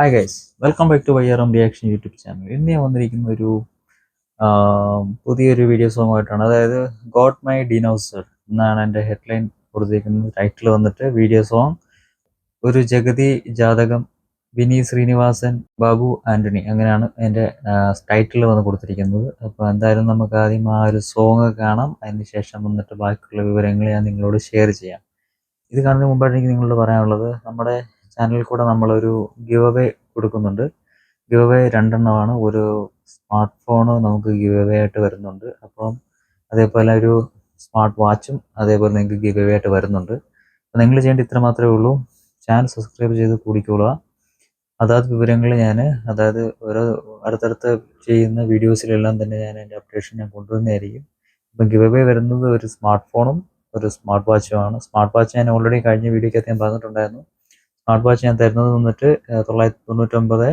Hi guys, welcome back to YRM reaction YouTube channel. ഇന്ന് ഞാൻ വന്നിരിക്കുന്ന ഒരു പുതിയൊരു വീഡിയോ സോങ്ങുമായിട്ടാണ്. അതായത് ഗോട്ട് മൈ ഡിനോസർ എന്നാണ് എൻ്റെ ഹെഡ്ലൈൻ കൊടുത്തിരിക്കുന്നത്. ടൈറ്റിൽ വന്നിട്ട് വീഡിയോ സോങ് ഒരു ജഗതി ജാതകം, വിനീത് ശ്രീനിവാസൻ, ബാബു ആൻ്റണി, അങ്ങനെയാണ് എൻ്റെ ടൈറ്റിൽ വന്ന് കൊടുത്തിരിക്കുന്നത്. അപ്പോൾ എന്തായാലും നമുക്ക് ആദ്യം ആ ഒരു സോങ് കാണാം. അതിന് ശേഷം വന്നിട്ട് ബാക്കിയുള്ള വിവരങ്ങൾ ഞാൻ നിങ്ങളോട് ഷെയർ ചെയ്യാം. ഇത് കാണുന്നതിന് മുമ്പായിട്ട് എനിക്ക് നിങ്ങളോട് പറയാനുള്ളത്, നമ്മുടെ ചാനലിൽ കൂടെ നമ്മളൊരു ഗിവ് അവേ കൊടുക്കുന്നുണ്ട്. ഗിവ് അവേ 2 എണ്ണമാണ്. ഒരു സ്മാർട്ട് ഫോണ് നമുക്ക് ഗിവ് അവേ ആയിട്ട് വരുന്നുണ്ട്. അപ്പം അതേപോലെ ഒരു സ്മാർട്ട് വാച്ചും അതേപോലെ നിങ്ങൾക്ക് ഗിവ് അവേ ആയിട്ട് വരുന്നുണ്ട്. അപ്പോൾ നിങ്ങൾ ചെയ്യേണ്ട ഇത്ര മാത്രമേ ഉള്ളൂ. ചാനൽ സബ്സ്ക്രൈബ് ചെയ്ത് കൂടിക്കൊള്ളുക. അതാത് വിവരങ്ങൾ അതായത് ഓരോ അടുത്തടുത്ത് ചെയ്യുന്ന വീഡിയോസിലെല്ലാം തന്നെ ഞാൻ എൻ്റെ അപ്ഡേഷൻ കൊണ്ടുവരുന്നതായിരിക്കും. അപ്പം ഗിവ് അവേ വരുന്നത് ഒരു സ്മാർട്ട് ഫോണും ഒരു സ്മാർട്ട് വാച്ചുമാണ്. സ്മാർട്ട് വാച്ച് ഞാൻ ഓൾറെഡി കഴിഞ്ഞ വീഡിയോക്കകത്ത് ഞാൻ പറഞ്ഞിട്ടുണ്ടായിരുന്നു. സ്മാർട്ട് വാച്ച് ഞാൻ തരുന്നത് വന്നിട്ട് 999.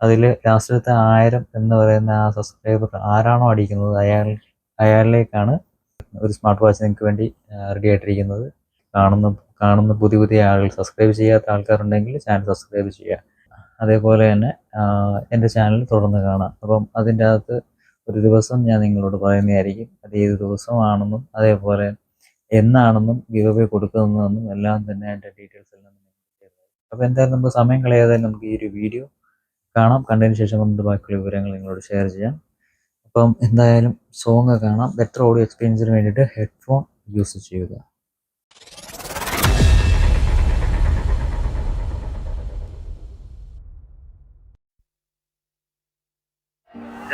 അതിൽ ലാസ്റ്റത്തെ 1000 എന്ന് പറയുന്ന ആ സബ്സ്ക്രൈബർ ആരാണോ അടിക്കുന്നത് അയാളിലേക്കാണ് ഒരു സ്മാർട്ട് വാച്ച് നിങ്ങൾക്ക് വേണ്ടി റെഡി ആയിട്ടിരിക്കുന്നത്. കാണുന്ന പുതിയ ആളുകൾ, സബ്സ്ക്രൈബ് ചെയ്യാത്ത ആൾക്കാരുണ്ടെങ്കിൽ ചാനൽ സബ്സ്ക്രൈബ് ചെയ്യുക. അതേപോലെ തന്നെ എൻ്റെ ചാനൽ തുടർന്ന് കാണാം. അപ്പം അതിൻ്റെ അകത്ത് ഒരു ദിവസം ഞാൻ നിങ്ങളോട് പറയുന്നതായിരിക്കും. അത് ഏത് ദിവസമാണെന്നും അതേപോലെ എന്നാണെന്നും ഗിവ് അവേ കൊടുക്കുന്നതെന്നും എല്ലാം തന്നെ എൻ്റെ ഡീറ്റെയിൽസ് എല്ലാം. അപ്പോൾ എന്തായാലും നമുക്ക് സമയം കളയാതെ നമുക്ക് ഈ ഒരു വീഡിയോ കാണാം. കണ്ടതിന് ശേഷം വന്നിട്ട് ബാക്കിയുള്ള വിവരങ്ങൾ നിങ്ങളോട് ഷെയർ ചെയ്യാം. അപ്പം എന്തായാലും സോങ് കാണാം. ബെറ്റർ ഓഡിയോ എക്സ്പീരിയൻസിന് വേണ്ടിയിട്ട് ഹെഡ്ഫോൺ യൂസ് ചെയ്യുക.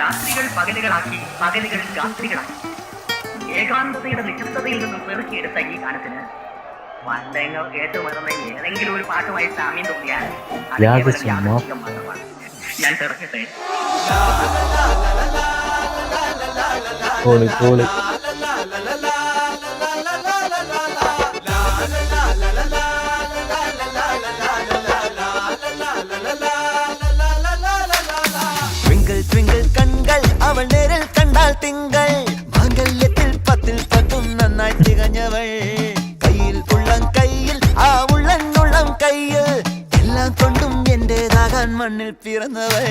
രാത്രികൾ പകലുകളാക്കി, പകലുകൾ രാത്രികളാക്കി, ഏകാന്തതയുടെ നിശബ്ദതയിൽ നിന്നും പെറുക്കിയെടുത്ത ഈ ഗാനത്തിന് പണ്ടെങ്ങൾ കേട്ടുമറന്ന ഏതെങ്കിലും ഒരു പാട്ടുമായി സാമ്യം തോന്നിയാൽ മാത്രമാണ്. ഞാൻ തിറക്കട്ടെ. കൺകൾ അവൾ നേരിൽ കണ്ടാൽ തിങ്കൾ, മാംഗല്യത്തിൽ 10 10 നന്നായി തികഞ്ഞവൾ, കയ്യിൽ ഉള്ളം കയ്യിൽ ആ ഉള്ളം കയ്യിൽ എല്ലാം കൊണ്ടും എന്റേതാകാൻ മണ്ണിൽ പിറന്നവൾ.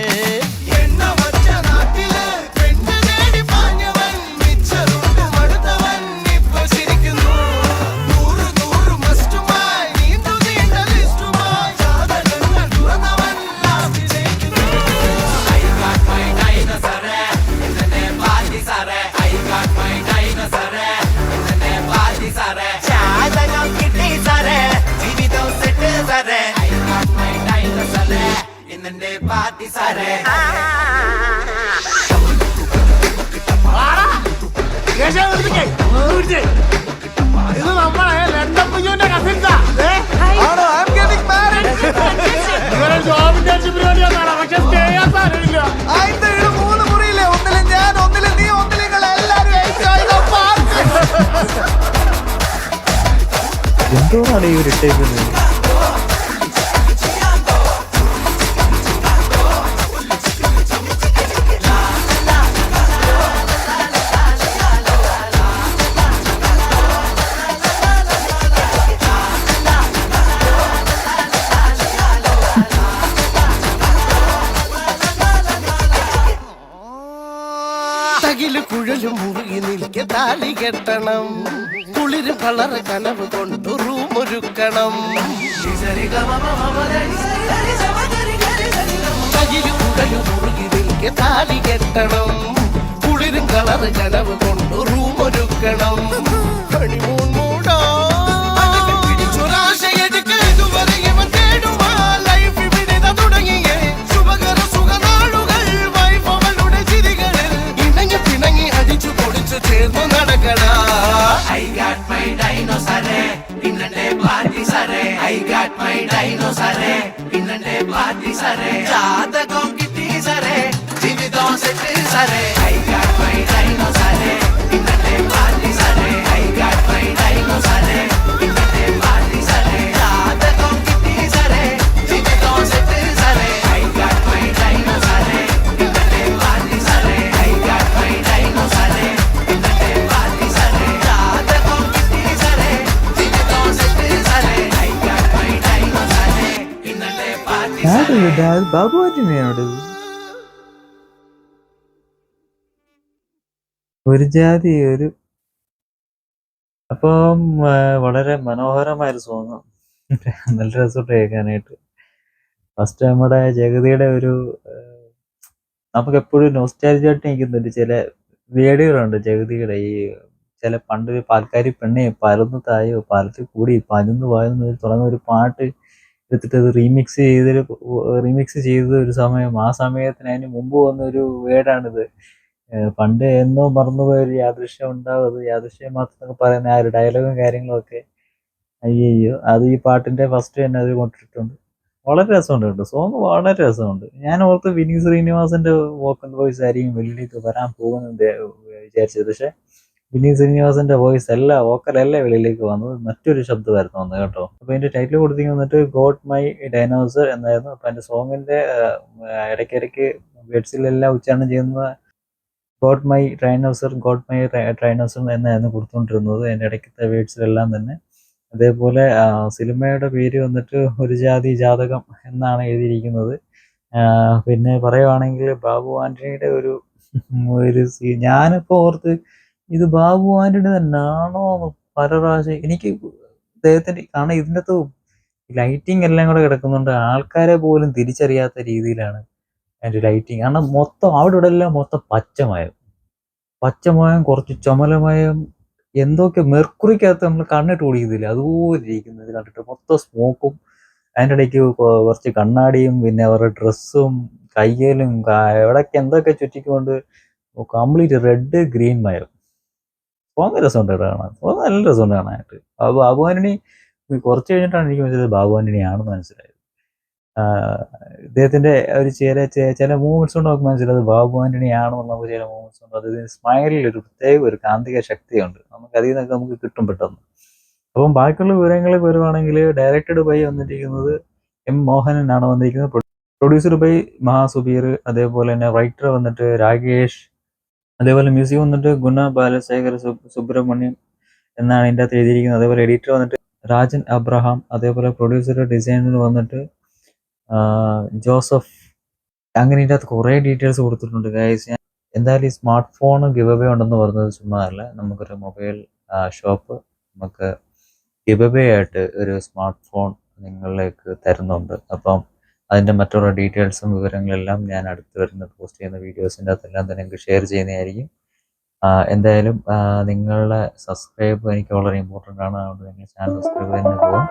ഇത് നമ്മളെ ലണ്ടൻ പുജുവിന്റെ കസിൻസാ. ഇവരെ ജോബിന്റെ പരിപാടിയാണ്. പക്ഷെ സ്റ്റേ ചെയ്യാൻ സാധനമില്ല. 3 മുറിയില്ലേ, ഒന്നിലും ഞാൻ, ഒന്നിലും നീ, ഒന്നിലും എല്ലാരും എന്തോന്നാണ് ഈ ഒരു ഇട്ടേക്കുന്നത്? തകില് കുഴലും മുറുകി നിൽക്കെ താലി കെട്ടണം, കുളിരും കളറ് കനവ് കൊണ്ട് റൂമൊരുക്കണം. തകില് കുഴലും മുറുകി നിൽക്കെ താലി കെട്ടണം, കുളിരും കളറ് കനവ് കൊണ്ട് റൂമൊരുക്കണം. ഹണിമൂൺ മൂടോ പിടിച്ചൊരാശയെടുക്ക ഇതുവരെ ഇവൻ തേടുവാ ലൈഫ് ഇവിടെ തുടങ്ങിയേ. ശുഭകര സുഖനാളുകൾ വൈഫ് അവളുടെ ചിരികളിൽ പിണങ്ങി അടിച്ചു പൊടിച്ചു ചേർന്നു നടക്കടാ. I got my dinosaur, ഇന്നത്തെ പാർട്ടി സാറേ. I got my dinosaur, ഇന്നത്തെ പാർട്ടി സാറേ. ജാതകം കിട്ടി സാറേ, ജീവിതം സെറ്റ് സാറേ. I got my dinosaur, ഇന്നത്തെ പാർട്ടി സാറേ. I got my dinosaur, ഇന്നത്തെ പാർട്ടി സാറേ. ജാതകം കിട്ടി സാറേ, ജീവിതം സെറ്റ് സാറേ. I got my dinosaur, ഇന്നത്തെ പാർട്ടി സാറേ. I got my dinosaur, ഇന്നത്തെ പാർട്ടി സാറേ. ജാതകം കിട്ടി സാറേ, ജീവിതം സെറ്റ് സാറേ. I got my dinosaur, ഇന്നത്തെ പാർട്ടി ബാബു ആന്റണിയാണോ ഒരു ജാതി ഒരു അപ്പം വളരെ മനോഹരമായ ഒരു സോങ് നല്ല രസമുണ്ട് കേൾക്കാനായിട്ട്. ഫസ്റ്റ് നമ്മുടെ ജഗതിയുടെ ഒരു നമുക്ക് എപ്പോഴും നോസ്റ്റാലജിയായിട്ട് നിൽക്കുന്നുണ്ട് ചില വേടുകളുണ്ട് ജഗതിയുടെ ഈ ചില പണ്ട് പാൽക്കാരി പെണ്ണെ പരന്നു തായോ പാലത്തിൽ കൂടി പതിനൊന്ന് പായുന്നു തുടങ്ങുന്ന ഒരു പാട്ട് എടുത്തിട്ട് അത് റീമിക്സ് ചെയ്തത് ഒരു സമയം ആ സമയത്തിന് അതിന് മുമ്പ് വന്ന ഒരു വേടാണിത്. പണ്ട് എന്നോ മറന്നുപോയ ഒരു യാദൃശ്യം ഉണ്ടാവും, അത് യാദൃശ്യം മാത്രം പറയുന്ന ആ ഒരു ഡയലോഗും കാര്യങ്ങളും ഒക്കെ അയ്യോ അത് ഈ പാട്ടിന്റെ ഫസ്റ്റ് തന്നെ അത് കൊണ്ടിട്ടുണ്ട്. വളരെ രസമുണ്ട് കേട്ടോ, സോങ് വളരെ രസമുണ്ട്. ഞാൻ ഓർത്ത് വിനീത് ശ്രീനിവാസന്റെ വോക്കൽ വോയിസ് ആയിരിക്കും വെളിയിലേക്ക് വരാൻ പോകുന്നത് വിചാരിച്ചത്. പക്ഷെ വിനീത് ശ്രീനിവാസന്റെ വോയിസ് അല്ല, വോക്കലല്ല വെളിയിലേക്ക് വന്നത്, മറ്റൊരു ശബ്ദമായിരുന്നു വന്നത് കേട്ടോ. അപ്പൊ അതിന്റെ ടൈറ്റിൽ കൊടുത്തിരിക്കുന്നത് ഗോഡ് മൈ ഡൈനോസർ എന്നായിരുന്നു. അപ്പൊ അതിന്റെ സോങ്ങിന്റെ ഇടയ്ക്കിടയ്ക്ക് വേർഡ്സിലെല്ലാം ഉച്ചാരണം ചെയ്യുന്ന ഗോഡ് മൈ ട്രൈനോസർ എന്നായിരുന്നു കൊടുത്തുകൊണ്ടിരുന്നത് അതിന്റെ ഇടയ്ക്കത്തെ വേർഡ്സിലെല്ലാം തന്നെ. അതേപോലെ സിനിമയുടെ പേര് വന്നിട്ട് ഒരു ജാതി ജാതകം എന്നാണ് എഴുതിയിരിക്കുന്നത്. പിന്നെ പറയുവാണെങ്കിൽ ബാബു ആന്റണിയുടെ ഒരു ഞാനിപ്പോ ഓർത്ത് ഇത് ബാബു ആന്റണി തന്നെയാണോ പല പ്രാവശ്യം എനിക്ക് അദ്ദേഹത്തിന്റെ കാരണം ഇതിൻ്റെ അകത്ത് ലൈറ്റിംഗ് എല്ലാം കൂടെ കിടക്കുന്നുണ്ട്, ആൾക്കാരെ പോലും തിരിച്ചറിയാത്ത രീതിയിലാണ് അതിന്റെ ലൈറ്റിംഗ്. കാരണം മൊത്തം അവിടെ ഇവിടെ എല്ലാം മൊത്തം പച്ചമയം കുറച്ച് ചുമലമയം എന്തൊക്കെ മെർക്കുറിക്കകത്ത് നമ്മൾ കണ്ണിട്ട് ഓടിക്കുന്നില്ല അതുപോലെ ഇരിക്കുന്നത് കണ്ടിട്ട്, മൊത്തം സ്മോക്കും അതിൻ്റെ ഇടയ്ക്ക് കുറച്ച് കണ്ണാടിയും പിന്നെ അവരുടെ ഡ്രസ്സും കയ്യലും എവിടൊക്കെ എന്തൊക്കെ ചുറ്റിക്കൊണ്ട് കംപ്ലീറ്റ് റെഡ് ഗ്രീൻ മയം. സോങ് രസമുണ്ട് കാണാൻ, സോങ് നല്ല രസമുണ്ട് കാണാനായിട്ട്. ബാബു ആന്റണി കുറച്ച് കഴിഞ്ഞിട്ടാണ് എനിക്ക് മനസ്സിലായത് ബാബു ആന്റണി ആണെന്ന് മനസ്സിലായത്. ഇദ്ദേഹത്തിന്റെ ഒരു ചില മൂവ്മെന്റ്സ് കൊണ്ട് നമുക്ക് മനസ്സിലായത് ബാബു ആന്റണി ആണെന്ന് നമുക്ക് ചില മൂവ്മെന്റ്സ് ഉണ്ട്. അത് സ്മൈലിൽ ഒരു പ്രത്യേക ഒരു കാന്തിക ശക്തിയുണ്ട്, നമുക്ക് അതിൽ നിന്നൊക്കെ നമുക്ക് കിട്ടും പെട്ടെന്ന്. അപ്പം ബാക്കിയുള്ള വിവരങ്ങൾ വരുവാണെങ്കിൽ ഡയറക്റ്റഡ് ബൈ വന്നിരിക്കുന്നത് എം മോഹനനാണ് വന്നിരിക്കുന്നത്. പ്രൊഡ്യൂസർ ബൈ മഹാസുബീർ. അതേപോലെ തന്നെ റൈറ്റർ വന്നിട്ട് രാകേഷ്. അതേപോലെ മ്യൂസിക് വന്നിട്ട് ഗുണ ബാലശേഖർ സുബ്രഹ്മണ്യം എന്നാണ് ഇതിൻ്റെ അകത്ത് എഴുതിയിരിക്കുന്നത്. അതേപോലെ എഡിറ്റർ വന്നിട്ട് രാജൻ അബ്രഹാം. അതേപോലെ പ്രൊഡ്യൂസർ ഡിസൈനർ വന്നിട്ട് ജോസഫ്. അങ്ങനെ ഇതിൻ്റെ അകത്ത് കുറേ ഡീറ്റെയിൽസ് കൊടുത്തിട്ടുണ്ട് ഗൈസ്. ഞാൻ എന്തായാലും ഈ സ്മാർട്ട് ഫോൺ ഗിവ് അവേ ഉണ്ടെന്ന് പറഞ്ഞത് ചുമ്മാ അല്ല, നമുക്കൊരു മൊബൈൽ ഷോപ്പ് നമുക്ക് ഗിവ് അവേ ആയിട്ട് ഒരു സ്മാർട്ട് ഫോൺ നിങ്ങളിലേക്ക് തരുന്നുണ്ട്. അപ്പം അതിൻ്റെ മറ്റുള്ള ഡീറ്റെയിൽസും വിവരങ്ങളെല്ലാം ഞാൻ അടുത്ത് വരുന്ന പോസ്റ്റ് ചെയ്യുന്ന വീഡിയോസിൻ്റെ അകത്തെല്ലാം തന്നെ നിങ്ങൾക്ക് ഷെയർ ചെയ്യുന്നതായിരിക്കും. എന്തായാലും നിങ്ങളുടെ സബ്സ്ക്രൈബ് എനിക്ക് വളരെ ഇമ്പോർട്ടൻ്റ് ആണ്, അതുകൊണ്ട് നിങ്ങൾ ചാനൽ സബ്സ്ക്രൈബ് തന്നെ പോകും.